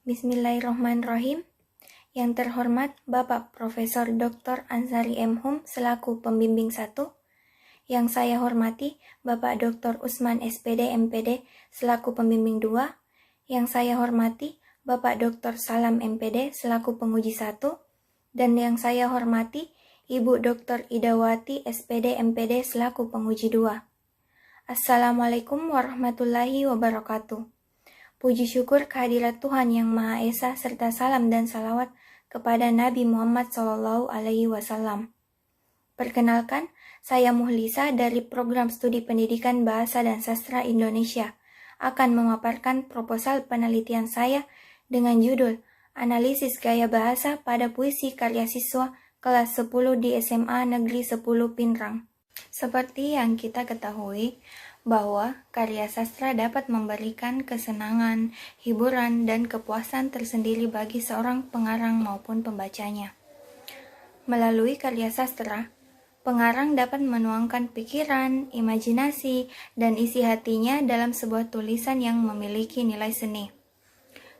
Bismillahirrahmanirrahim. Yang terhormat Bapak Profesor Dr. Ansari M. Hum selaku pembimbing 1. Yang saya hormati Bapak Dr. Usman SPD MPD selaku pembimbing 2. Yang saya hormati Bapak Dr. Salam MPD selaku penguji 1. Dan yang saya hormati Ibu Dr. Idawati SPD MPD selaku penguji 2. Assalamualaikum warahmatullahi wabarakatuh. Puji syukur kehadirat Tuhan Yang Maha Esa serta salam dan salawat kepada Nabi Muhammad SAW. Perkenalkan, saya Muhlisa dari Program Studi Pendidikan Bahasa dan Sastra Indonesia akan memaparkan proposal penelitian saya dengan judul Analisis Gaya Bahasa pada Puisi Karya Siswa kelas 10 di SMA Negeri 10 Pinrang. Seperti yang kita ketahui, bahwa karya sastra dapat memberikan kesenangan, hiburan, dan kepuasan tersendiri bagi seorang pengarang maupun pembacanya. Melalui karya sastra, pengarang dapat menuangkan pikiran, imajinasi, dan isi hatinya dalam sebuah tulisan yang memiliki nilai seni.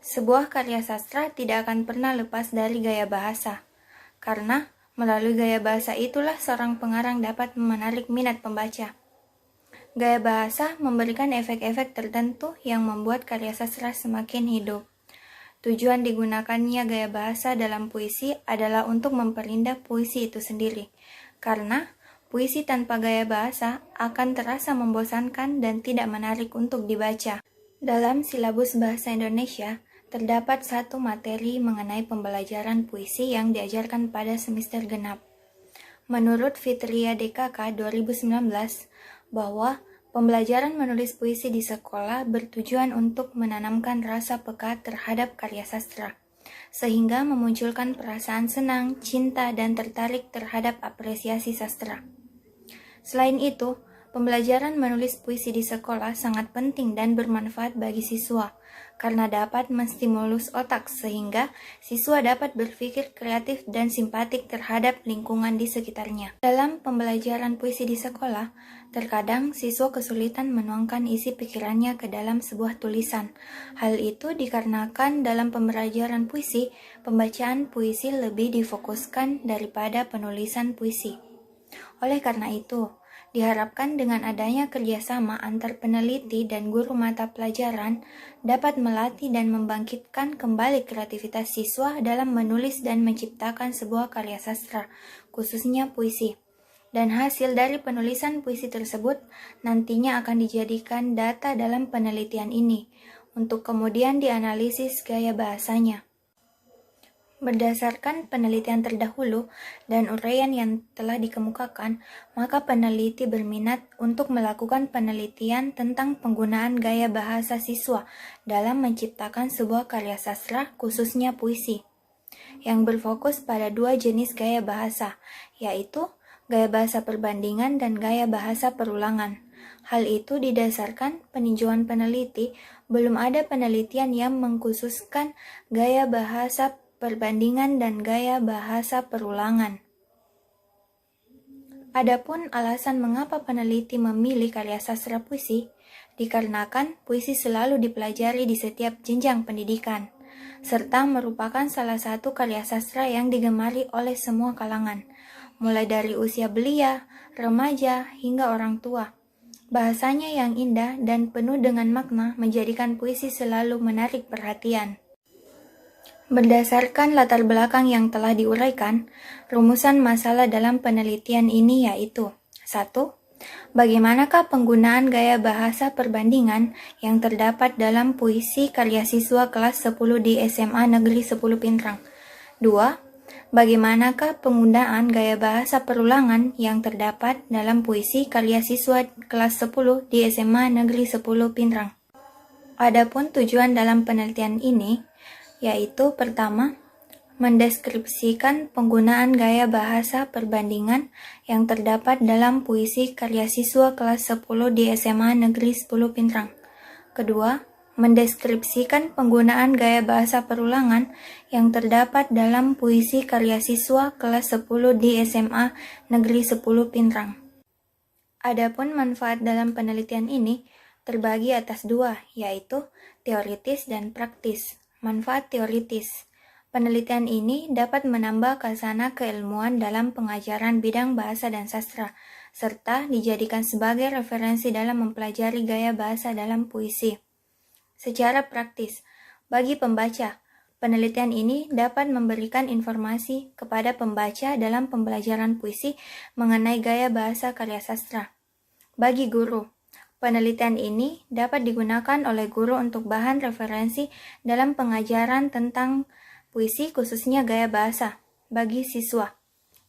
Sebuah karya sastra tidak akan pernah lepas dari gaya bahasa, karena melalui gaya bahasa itulah seorang pengarang dapat menarik minat pembaca. Gaya bahasa memberikan efek-efek tertentu yang membuat karya sastra semakin hidup. Tujuan digunakannya gaya bahasa dalam puisi adalah untuk memperindah puisi itu sendiri, karena puisi tanpa gaya bahasa akan terasa membosankan dan tidak menarik untuk dibaca. Dalam silabus bahasa Indonesia, terdapat satu materi mengenai pembelajaran puisi yang diajarkan pada semester genap. Menurut Fitria DKK 2019, bahwa pembelajaran menulis puisi di sekolah bertujuan untuk menanamkan rasa peka terhadap karya sastra, sehingga memunculkan perasaan senang, cinta, dan tertarik terhadap apresiasi sastra. Selain itu, pembelajaran menulis puisi di sekolah sangat penting dan bermanfaat bagi siswa, karena dapat menstimulus otak sehingga siswa dapat berpikir kreatif dan simpatik terhadap lingkungan di sekitarnya. Dalam pembelajaran puisi di sekolah, terkadang siswa kesulitan menuangkan isi pikirannya ke dalam sebuah tulisan. Hal itu dikarenakan dalam pembelajaran puisi, pembacaan puisi lebih difokuskan daripada penulisan puisi. Oleh karena itu, diharapkan dengan adanya kerjasama antar peneliti dan guru mata pelajaran dapat melatih dan membangkitkan kembali kreativitas siswa dalam menulis dan menciptakan sebuah karya sastra, khususnya puisi. Dan hasil dari penulisan puisi tersebut nantinya akan dijadikan data dalam penelitian ini, untuk kemudian dianalisis gaya bahasanya. Berdasarkan penelitian terdahulu dan uraian yang telah dikemukakan, maka peneliti berminat untuk melakukan penelitian tentang penggunaan gaya bahasa siswa dalam menciptakan sebuah karya sastra, khususnya puisi, yang berfokus pada dua jenis gaya bahasa, yaitu gaya bahasa perbandingan dan gaya bahasa perulangan. Hal itu didasarkan peninjauan peneliti, belum ada penelitian yang mengkhususkan gaya bahasa perbandingan dan gaya bahasa perulangan. Adapun alasan mengapa peneliti memilih karya sastra puisi, dikarenakan puisi selalu dipelajari di setiap jenjang pendidikan, serta merupakan salah satu karya sastra yang digemari oleh semua kalangan, mulai dari usia belia, remaja, hingga orang tua. Bahasanya yang indah dan penuh dengan makna menjadikan puisi selalu menarik perhatian. Berdasarkan latar belakang yang telah diuraikan, rumusan masalah dalam penelitian ini yaitu 1. Bagaimanakah penggunaan gaya bahasa perbandingan yang terdapat dalam puisi karya siswa kelas 10 di SMA Negeri 10 Pinrang? 2. Bagaimanakah penggunaan gaya bahasa perulangan yang terdapat dalam puisi karya siswa kelas 10 di SMA Negeri 10 Pinrang? Adapun tujuan dalam penelitian ini yaitu pertama, mendeskripsikan penggunaan gaya bahasa perbandingan yang terdapat dalam puisi karya siswa kelas 10 di SMA Negeri 10 Pinrang. Kedua, mendeskripsikan penggunaan gaya bahasa perulangan yang terdapat dalam puisi karya siswa kelas 10 di SMA Negeri 10 Pinrang. Adapun manfaat dalam penelitian ini terbagi atas dua, yaitu teoritis dan praktis. Manfaat teoritis. Penelitian ini dapat menambah khazanah keilmuan dalam pengajaran bidang bahasa dan sastra, serta dijadikan sebagai referensi dalam mempelajari gaya bahasa dalam puisi. Secara praktis, bagi pembaca, penelitian ini dapat memberikan informasi kepada pembaca dalam pembelajaran puisi mengenai gaya bahasa karya sastra. Bagi guru, penelitian ini dapat digunakan oleh guru untuk bahan referensi dalam pengajaran tentang puisi khususnya gaya bahasa. Bagi siswa,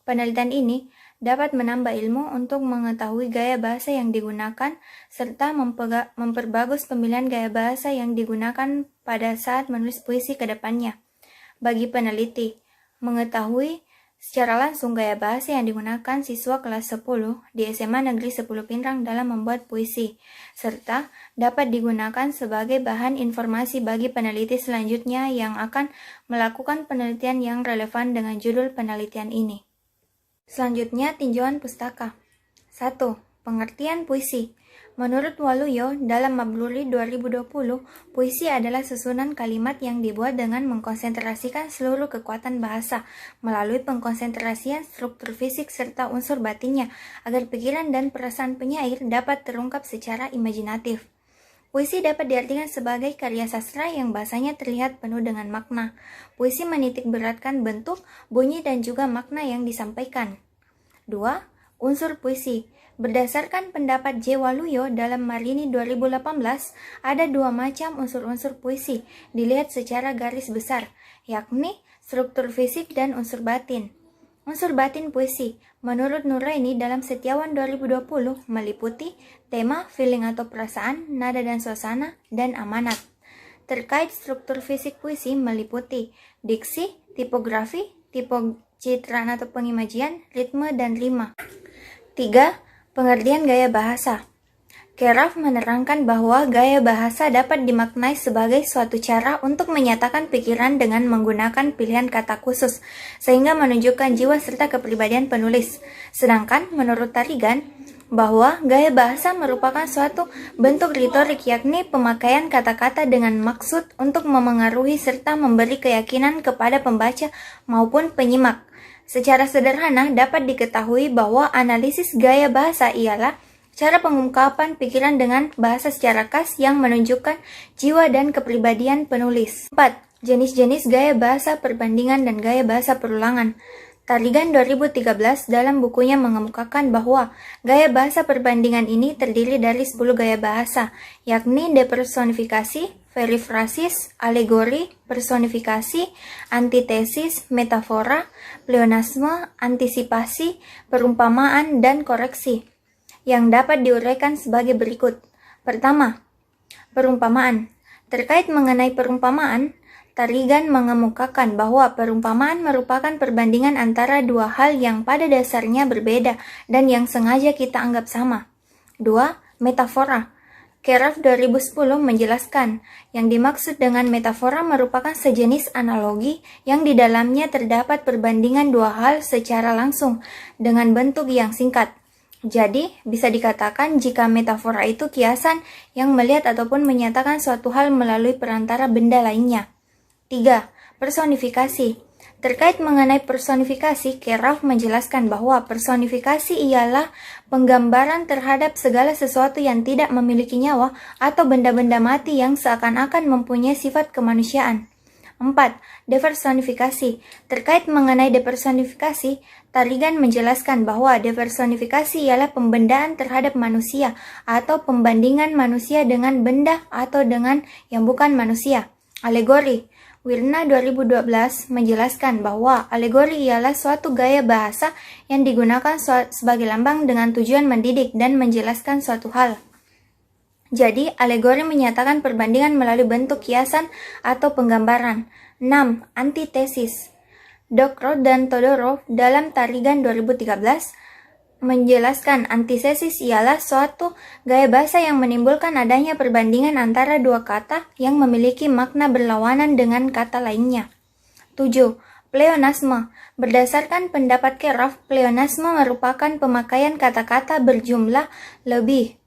penelitian ini dapat menambah ilmu untuk mengetahui gaya bahasa yang digunakan serta memperbagus pemilihan gaya bahasa yang digunakan pada saat menulis puisi ke depannya. Bagi peneliti, mengetahui secara langsung gaya bahasa yang digunakan siswa kelas 10 di SMA Negeri 10 Pinrang dalam membuat puisi, serta dapat digunakan sebagai bahan informasi bagi peneliti selanjutnya yang akan melakukan penelitian yang relevan dengan judul penelitian ini. Selanjutnya, tinjauan pustaka. 1. Pengertian puisi. Menurut Waluyo, dalam Mabluri 2020, puisi adalah susunan kalimat yang dibuat dengan mengkonsentrasikan seluruh kekuatan bahasa melalui pengkonsentrasian struktur fisik serta unsur batinnya agar pikiran dan perasaan penyair dapat terungkap secara imajinatif. Puisi dapat diartikan sebagai karya sastra yang bahasanya terlihat penuh dengan makna. Puisi menitik beratkan bentuk, bunyi, dan juga makna yang disampaikan. 2. Unsur puisi. Berdasarkan pendapat J. Waluyo dalam Marini 2018, ada dua macam unsur-unsur puisi, dilihat secara garis besar, yakni struktur fisik dan unsur batin. Unsur batin puisi, menurut Nuraini dalam Setiawan 2020, meliputi tema, feeling atau perasaan, nada dan suasana, dan amanat. Terkait struktur fisik puisi meliputi diksi, tipografi, citraan atau pengimajian, ritme, dan rima. 3. Pengertian gaya bahasa. Keraf menerangkan bahwa gaya bahasa dapat dimaknai sebagai suatu cara untuk menyatakan pikiran dengan menggunakan pilihan kata khusus, sehingga menunjukkan jiwa serta kepribadian penulis. Sedangkan menurut Tarigan, bahwa gaya bahasa merupakan suatu bentuk retorik, yakni pemakaian kata-kata dengan maksud untuk memengaruhi serta memberi keyakinan kepada pembaca maupun penyimak. Secara sederhana dapat diketahui bahwa analisis gaya bahasa ialah cara pengungkapan pikiran dengan bahasa secara khas yang menunjukkan jiwa dan kepribadian penulis. 4. Jenis-jenis gaya bahasa perbandingan dan gaya bahasa perulangan. Tarigan 2013 dalam bukunya mengemukakan bahwa gaya bahasa perbandingan ini terdiri dari 10 gaya bahasa, yakni depersonifikasi, perifrasis, alegori, personifikasi, antitesis, metafora, pleonasme, antisipasi, perumpamaan, dan koreksi, yang dapat diuraikan sebagai berikut. Pertama, perumpamaan. Terkait mengenai perumpamaan, Tarigan mengemukakan bahwa perumpamaan merupakan perbandingan antara dua hal yang pada dasarnya berbeda dan yang sengaja kita anggap sama. 2. Metafora. Keraf 2010 menjelaskan, yang dimaksud dengan metafora merupakan sejenis analogi yang di dalamnya terdapat perbandingan dua hal secara langsung dengan bentuk yang singkat. Jadi, bisa dikatakan jika metafora itu kiasan yang melihat ataupun menyatakan suatu hal melalui perantara benda lainnya. 3. Personifikasi. Terkait mengenai personifikasi, Keraf menjelaskan bahwa personifikasi ialah penggambaran terhadap segala sesuatu yang tidak memiliki nyawa atau benda-benda mati yang seakan-akan mempunyai sifat kemanusiaan. 4. Depersonifikasi. Terkait mengenai depersonifikasi, Tarigan menjelaskan bahwa depersonifikasi ialah pembendaan terhadap manusia atau pembandingan manusia dengan benda atau dengan yang bukan manusia. Alegori. Wirna 2012 menjelaskan bahwa alegori ialah suatu gaya bahasa yang digunakan sebagai lambang dengan tujuan mendidik dan menjelaskan suatu hal. Jadi, alegori menyatakan perbandingan melalui bentuk kiasan atau penggambaran. 6. Antitesis. Dokro dan Todorov dalam Tarigan 2013 menjelaskan antitesis ialah suatu gaya bahasa yang menimbulkan adanya perbandingan antara dua kata yang memiliki makna berlawanan dengan kata lainnya. 7. Pleonasme. Berdasarkan pendapat Keraf, pleonasme merupakan pemakaian kata-kata berjumlah lebih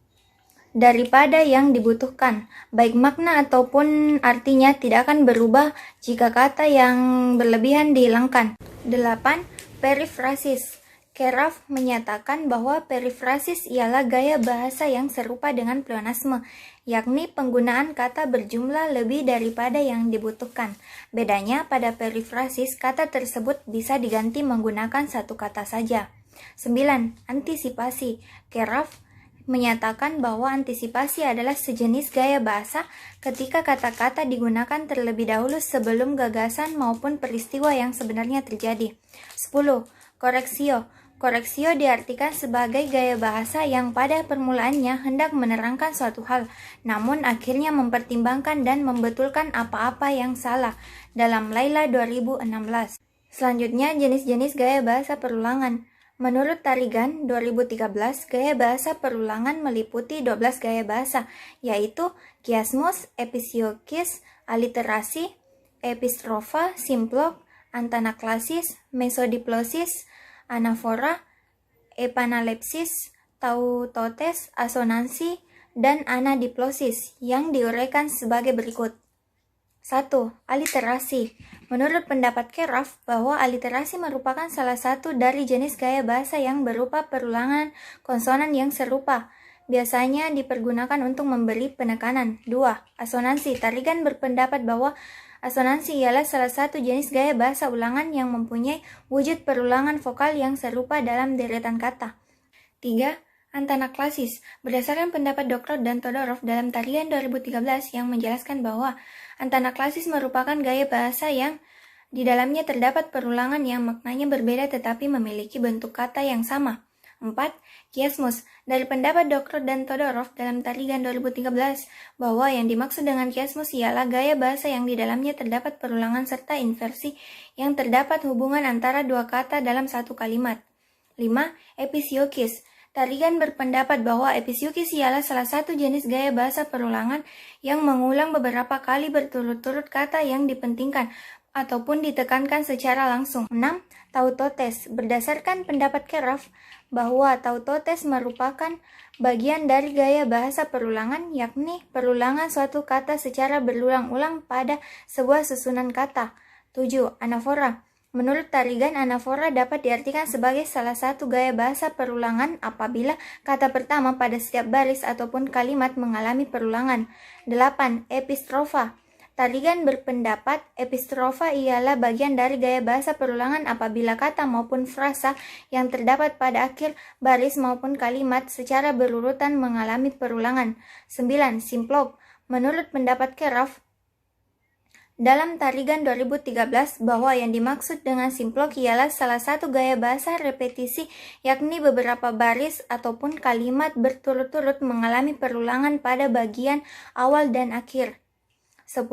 daripada yang dibutuhkan. Baik makna ataupun artinya tidak akan berubah jika kata yang berlebihan dihilangkan. 8. Perifrasis. Keraf menyatakan bahwa perifrasis ialah gaya bahasa yang serupa dengan pleonasme, yakni penggunaan kata berjumlah lebih daripada yang dibutuhkan. Bedanya, pada perifrasis, kata tersebut bisa diganti menggunakan satu kata saja. 9. Antisipasi. Keraf menyatakan bahwa antisipasi adalah sejenis gaya bahasa ketika kata-kata digunakan terlebih dahulu sebelum gagasan maupun peristiwa yang sebenarnya terjadi. 10. Koreksio. Koreksio diartikan sebagai gaya bahasa yang pada permulaannya hendak menerangkan suatu hal, namun akhirnya mempertimbangkan dan membetulkan apa-apa yang salah. Dalam Laila 2016. Selanjutnya, jenis-jenis gaya bahasa perulangan. Menurut Tarigan 2013, gaya bahasa perulangan meliputi 12 gaya bahasa, yaitu kiasmus, episiokis, aliterasi, epistrofa, simplok, antanaklasis, mesodiplosis, anafora, epanalepsis, tautotes, asonansi, dan anadiplosis yang diuraikan sebagai berikut. 1. Aliterasi. Menurut pendapat Keraf, bahwa aliterasi merupakan salah satu dari jenis gaya bahasa yang berupa perulangan konsonan yang serupa. Biasanya dipergunakan untuk memberi penekanan. 2. Asonansi. Tarigan berpendapat bahwa asonansi ialah salah satu jenis gaya bahasa ulangan yang mempunyai wujud perulangan vokal yang serupa dalam deretan kata. 3. Antanaklasis. Berdasarkan pendapat Dr. dan Todorov dalam Tarigan 2013 yang menjelaskan bahwa antanaklasis merupakan gaya bahasa yang di dalamnya terdapat perulangan yang maknanya berbeda tetapi memiliki bentuk kata yang sama. 4. Kiasmus. Dari pendapat Dr. dan Todorov dalam Tarigan 2013 bahwa yang dimaksud dengan kiasmus ialah gaya bahasa yang di dalamnya terdapat perulangan serta inversi yang terdapat hubungan antara dua kata dalam satu kalimat. 5. Episiokis. Tarigan berpendapat bahwa episiokis ialah salah satu jenis gaya bahasa perulangan yang mengulang beberapa kali berturut-turut kata yang dipentingkan ataupun ditekankan secara langsung. 6. Tautotes. Berdasarkan pendapat Keraf bahwa tautotes merupakan bagian dari gaya bahasa perulangan, yakni perulangan suatu kata secara berulang-ulang pada sebuah susunan kata. 7. Anafora. Menurut Tarigan, anafora dapat diartikan sebagai salah satu gaya bahasa perulangan apabila kata pertama pada setiap baris ataupun kalimat mengalami perulangan. 8. Epistrofa. Tarigan berpendapat epistrofa ialah bagian dari gaya bahasa perulangan apabila kata maupun frasa yang terdapat pada akhir baris maupun kalimat secara berurutan mengalami perulangan. 9. Simplok. Menurut pendapat Keraf dalam Tarigan 2013 bahwa yang dimaksud dengan simplok ialah salah satu gaya bahasa repetisi, yakni beberapa baris ataupun kalimat berturut-turut mengalami perulangan pada bagian awal dan akhir. 10.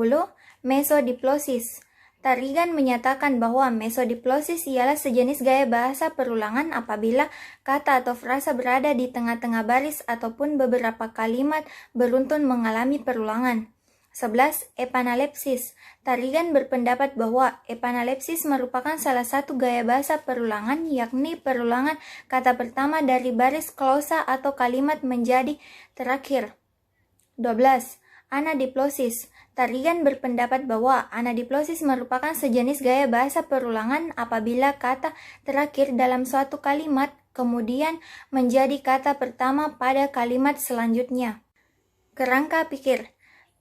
Mesodiplosis. Tarigan menyatakan bahwa mesodiplosis ialah sejenis gaya bahasa perulangan apabila kata atau frasa berada di tengah-tengah baris ataupun beberapa kalimat beruntun mengalami perulangan. 11. Epanalepsis. Tarigan berpendapat bahwa epanalepsis merupakan salah satu gaya bahasa perulangan, yakni perulangan kata pertama dari baris klausa atau kalimat menjadi terakhir. 12. Anadiplosis. Tarigan berpendapat bahwa anadiplosis merupakan sejenis gaya bahasa perulangan apabila kata terakhir dalam suatu kalimat kemudian menjadi kata pertama pada kalimat selanjutnya. Kerangka pikir.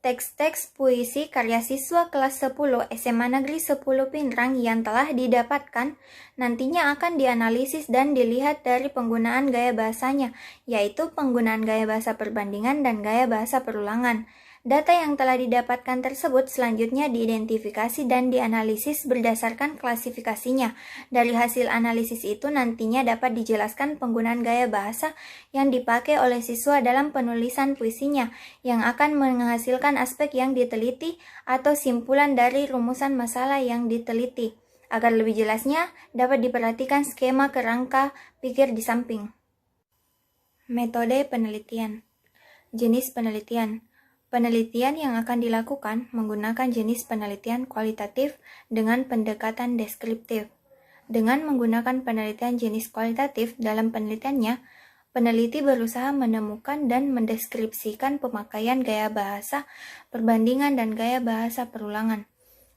Teks-teks puisi karya siswa kelas 10 SMA Negeri 10 Pindrang yang telah didapatkan nantinya akan dianalisis dan dilihat dari penggunaan gaya bahasanya, yaitu penggunaan gaya bahasa perbandingan dan gaya bahasa perulangan. Data yang telah didapatkan tersebut selanjutnya diidentifikasi dan dianalisis berdasarkan klasifikasinya. Dari hasil analisis itu nantinya dapat dijelaskan penggunaan gaya bahasa yang dipakai oleh siswa dalam penulisan puisinya, yang akan menghasilkan aspek yang diteliti atau simpulan dari rumusan masalah yang diteliti. Agar lebih jelasnya, dapat diperhatikan skema kerangka pikir di samping. Metode penelitian. Jenis penelitian. Penelitian yang akan dilakukan menggunakan jenis penelitian kualitatif dengan pendekatan deskriptif. Dengan menggunakan penelitian jenis kualitatif dalam penelitiannya, peneliti berusaha menemukan dan mendeskripsikan pemakaian gaya bahasa perbandingan dan gaya bahasa perulangan,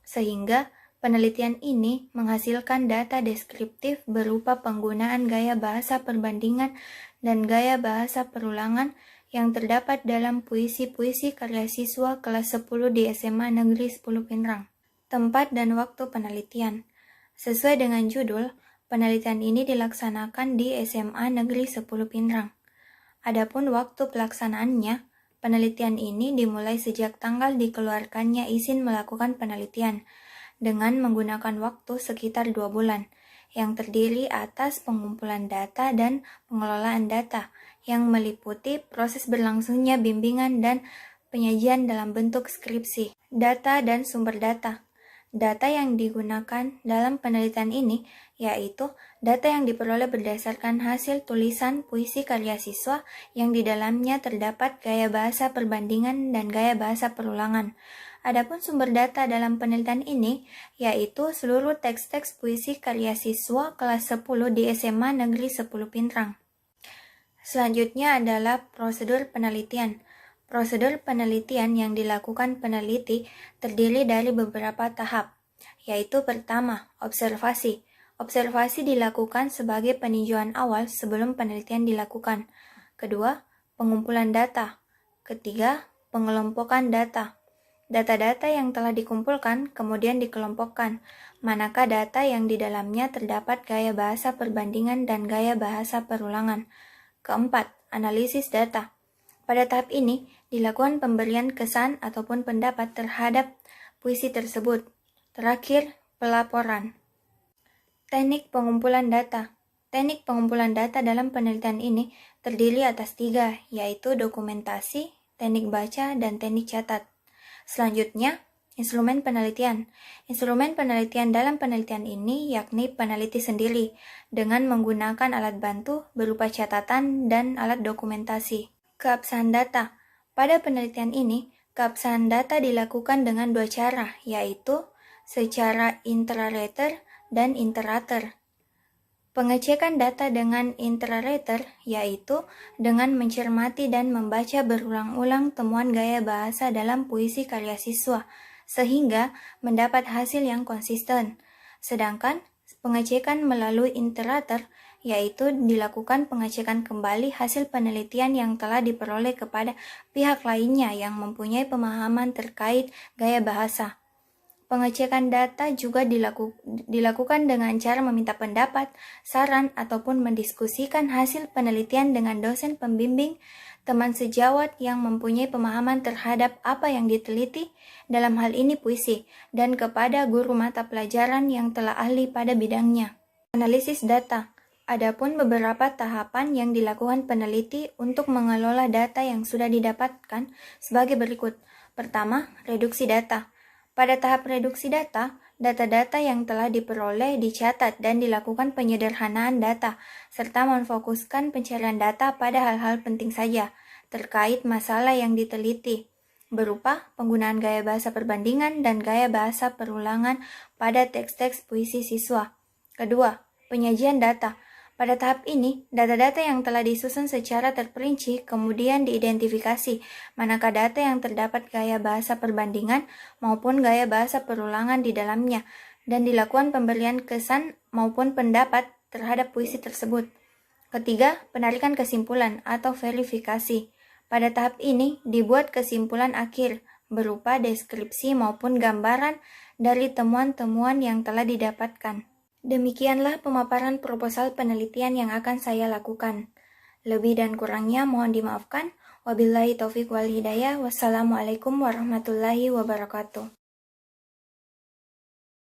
sehingga penelitian ini menghasilkan data deskriptif berupa penggunaan gaya bahasa perbandingan dan gaya bahasa perulangan yang terdapat dalam puisi-puisi karya siswa kelas 10 di SMA Negeri 10 Pinrang. Tempat dan waktu penelitian. Sesuai dengan judul, penelitian ini dilaksanakan di SMA Negeri 10 Pinrang. Adapun waktu pelaksanaannya, penelitian ini dimulai sejak tanggal dikeluarkannya izin melakukan penelitian, dengan menggunakan waktu sekitar 2 bulan, yang terdiri atas pengumpulan data dan pengelolaan data, yang meliputi proses berlangsungnya bimbingan dan penyajian dalam bentuk skripsi. Data dan sumber data. Data yang digunakan dalam penelitian ini yaitu data yang diperoleh berdasarkan hasil tulisan puisi karya siswa yang di dalamnya terdapat gaya bahasa perbandingan dan gaya bahasa perulangan. Adapun sumber data dalam penelitian ini yaitu seluruh teks-teks puisi karya siswa kelas 10 di SMA Negeri 10 Pinrang. Selanjutnya adalah prosedur penelitian. Prosedur penelitian yang dilakukan peneliti terdiri dari beberapa tahap, yaitu pertama, observasi. Observasi dilakukan sebagai peninjauan awal sebelum penelitian dilakukan. Kedua, pengumpulan data. Ketiga, pengelompokan data. Data-data yang telah dikumpulkan kemudian dikelompokkan, manakah data yang di dalamnya terdapat gaya bahasa perbandingan dan gaya bahasa perulangan. Keempat, analisis data. Pada tahap ini, dilakukan pemberian kesan ataupun pendapat terhadap puisi tersebut. Terakhir, pelaporan. Teknik pengumpulan data. Teknik pengumpulan data dalam penelitian ini terdiri atas 3, yaitu dokumentasi, teknik baca, dan teknik catat. Selanjutnya, instrumen penelitian. Instrumen penelitian dalam penelitian ini yakni peneliti sendiri, dengan menggunakan alat bantu berupa catatan dan alat dokumentasi. Keabsahan data. Pada penelitian ini, keabsahan data dilakukan dengan 2 cara, yaitu secara intra-rater dan inter-rater. Pengecekan data dengan intra-rater yaitu dengan mencermati dan membaca berulang-ulang temuan gaya bahasa dalam puisi karya siswa, sehingga mendapat hasil yang konsisten. Sedangkan pengecekan melalui inter-rater yaitu dilakukan pengecekan kembali hasil penelitian yang telah diperoleh kepada pihak lainnya yang mempunyai pemahaman terkait gaya bahasa. Pengecekan data juga dilakukan dengan cara meminta pendapat, saran, ataupun mendiskusikan hasil penelitian dengan dosen pembimbing, teman sejawat yang mempunyai pemahaman terhadap apa yang diteliti, dalam hal ini puisi, dan kepada guru mata pelajaran yang telah ahli pada bidangnya. Analisis data. Adapun beberapa tahapan yang dilakukan peneliti untuk mengelola data yang sudah didapatkan sebagai berikut. Pertama, reduksi data. Pada tahap reduksi data, data-data yang telah diperoleh dicatat dan dilakukan penyederhanaan data, serta memfokuskan pencarian data pada hal-hal penting saja terkait masalah yang diteliti, berupa penggunaan gaya bahasa perbandingan dan gaya bahasa perulangan pada teks-teks puisi siswa. Kedua, penyajian data. Pada tahap ini, data-data yang telah disusun secara terperinci kemudian diidentifikasi manakah data yang terdapat gaya bahasa perbandingan maupun gaya bahasa perulangan di dalamnya, dan dilakukan pemberian kesan maupun pendapat terhadap puisi tersebut. Ketiga, penarikan kesimpulan atau verifikasi. Pada tahap ini, dibuat kesimpulan akhir berupa deskripsi maupun gambaran dari temuan-temuan yang telah didapatkan. Demikianlah pemaparan proposal penelitian yang akan saya lakukan. Lebih dan kurangnya mohon dimaafkan. Wabillahi taufiq wal hidayah. Wassalamualaikum warahmatullahi wabarakatuh.